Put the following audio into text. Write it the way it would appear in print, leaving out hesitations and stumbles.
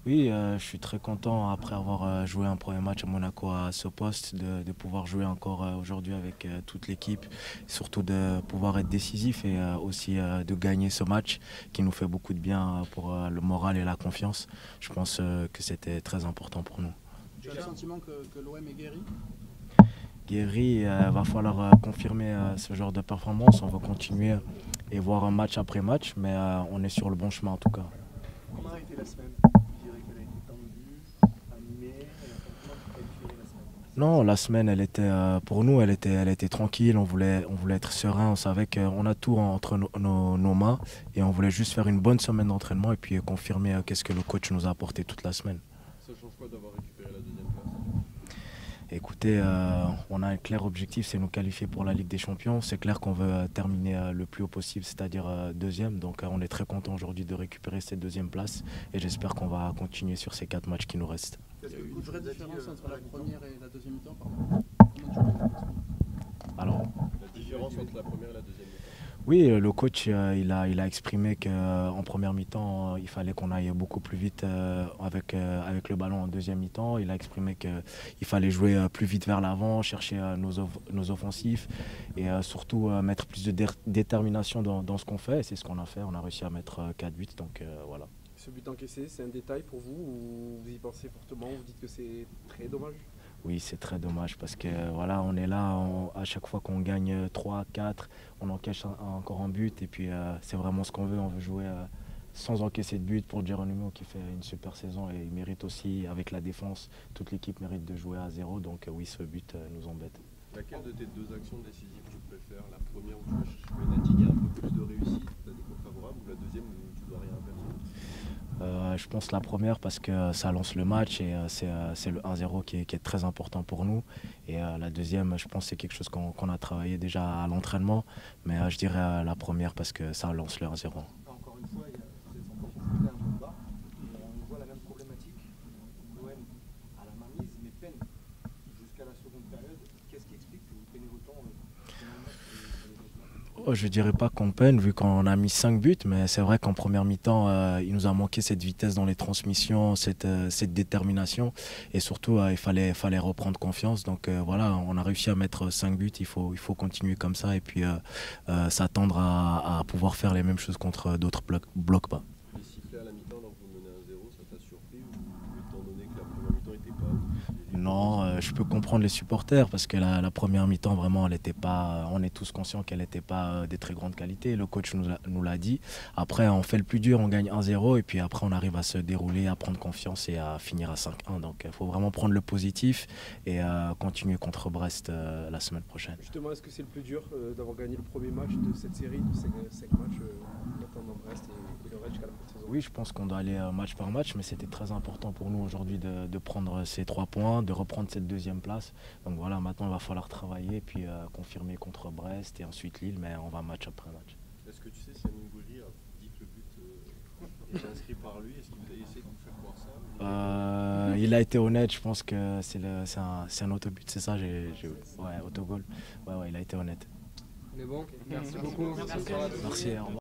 Oui, je suis très content après avoir joué un premier match à Monaco à ce poste, de pouvoir jouer encore aujourd'hui avec toute l'équipe, surtout de pouvoir être décisif et aussi de gagner ce match qui nous fait beaucoup de bien pour le moral et la confiance. Je pense que c'était très important pour nous. Tu as le sentiment que l'OM est guéri? Guéry, va falloir confirmer ce genre de performance. On va continuer et voir un match après match, mais on est sur le bon chemin en tout cas. Comment a été la semaine? Tu dirais qu'elle a été tendue, animée. Comment tu qualifierais la semaine? Non, la semaine, elle était pour nous, elle était tranquille. On voulait être serein. On savait qu'on a tout entre nos mains et on voulait juste faire une bonne semaine d'entraînement et puis confirmer qu'est-ce que le coach nous a apporté toute la semaine. Ça change quoi d'avoir récupéré la deuxième place? Écoutez, on a un clair objectif, c'est nous qualifier pour la Ligue des Champions. C'est clair qu'on veut terminer le plus haut possible, c'est-à-dire deuxième. Donc on est très content aujourd'hui de récupérer cette deuxième place et j'espère qu'on va continuer sur ces 4 matchs qui nous restent. Est-ce qu'il y a une vraie différence entre la première et la deuxième mi-temps? Comment tu vois la semaine? Alors, La différence entre la première et la deuxième mi-temps? oui, le coach, il a exprimé qu'en première mi-temps, il fallait qu'on aille beaucoup plus vite avec le ballon en deuxième mi-temps. Il a exprimé qu'il fallait jouer plus vite vers l'avant, chercher nos offensifs et surtout mettre plus de détermination dans ce qu'on fait. Et c'est ce qu'on a fait. On a réussi à mettre 4 buts. Donc voilà. Ce but encaissé, c'est un détail pour vous ou vous y pensez fortement? Vous dites que c'est très dommage? Oui, c'est très dommage parce que voilà, on est là à chaque fois qu'on gagne 3, 4, on encaisse encore un but et puis c'est vraiment ce qu'on veut. On veut jouer sans encaisser de but pour Geronimo qui fait une super saison et il mérite aussi avec la défense, toute l'équipe mérite de jouer à 0. Donc oui, ce but nous embête. Laquelle de tes deux actions décisives tu préfères? La première où tu vas chercher le penalty, il y a un peu plus de réussite, tu as des coups favorables, ou la deuxième où tu dois rien à personne? Je pense la première parce que ça lance le match et c'est le 1-0 qui est très important pour nous. Et la deuxième, je pense que c'est quelque chose qu'on a travaillé déjà à l'entraînement. Mais je dirais la première parce que ça lance le 1-0. Encore une fois, vous êtes encore confronté à un peu bas. On voit la même problématique. L'OM a la mainmise, mais peine jusqu'à la seconde période. Qu'est-ce qui explique que vous peinez autant finalement sur les autres matchs? Oh, je dirais pas qu'on peine vu qu'on a mis 5 buts, mais c'est vrai qu'en première mi-temps, il nous a manqué cette vitesse dans les transmissions, cette détermination et surtout fallait reprendre confiance. Donc voilà, on a réussi à mettre 5 buts, il faut continuer comme ça et puis s'attendre à pouvoir faire les mêmes choses contre d'autres blocs bas. Les sifflets à la mi-temps, donc vous menez 1-0, ça t'a surpris ou étant donné que la première mi-temps n'était pas ouf? Non, je peux comprendre les supporters parce que la première mi-temps, vraiment, elle était pas. On est tous conscients qu'elle n'était pas des très grandes qualités. Le coach nous l'a dit. Après, on fait le plus dur, on gagne 1-0 et puis après, on arrive à se dérouler, à prendre confiance et à finir à 5-1. Donc, il faut vraiment prendre le positif et continuer contre Brest la semaine prochaine. Justement, est-ce que c'est le plus dur d'avoir gagné le premier match de cette série, de ces 5 matchs, en attendant Brest et le reste jusqu'à la fin de saison? Oui, je pense qu'on doit aller match par match, mais c'était très important pour nous aujourd'hui de prendre ces 3 points, de reprendre cette deuxième place. Donc voilà, maintenant il va falloir travailler et puis confirmer contre Brest et ensuite Lille, mais on va match après match. Est-ce que tu sais si Amine Gouiri a dit que le but est inscrit par lui? Est-ce qu'il vous a essayé de vous faire croire ça? Il a été honnête, je pense que c'est un autobut, c'est ça, ouais, autogol. Ouais, il a été honnête. On est bon? Merci beaucoup. Merci, au revoir.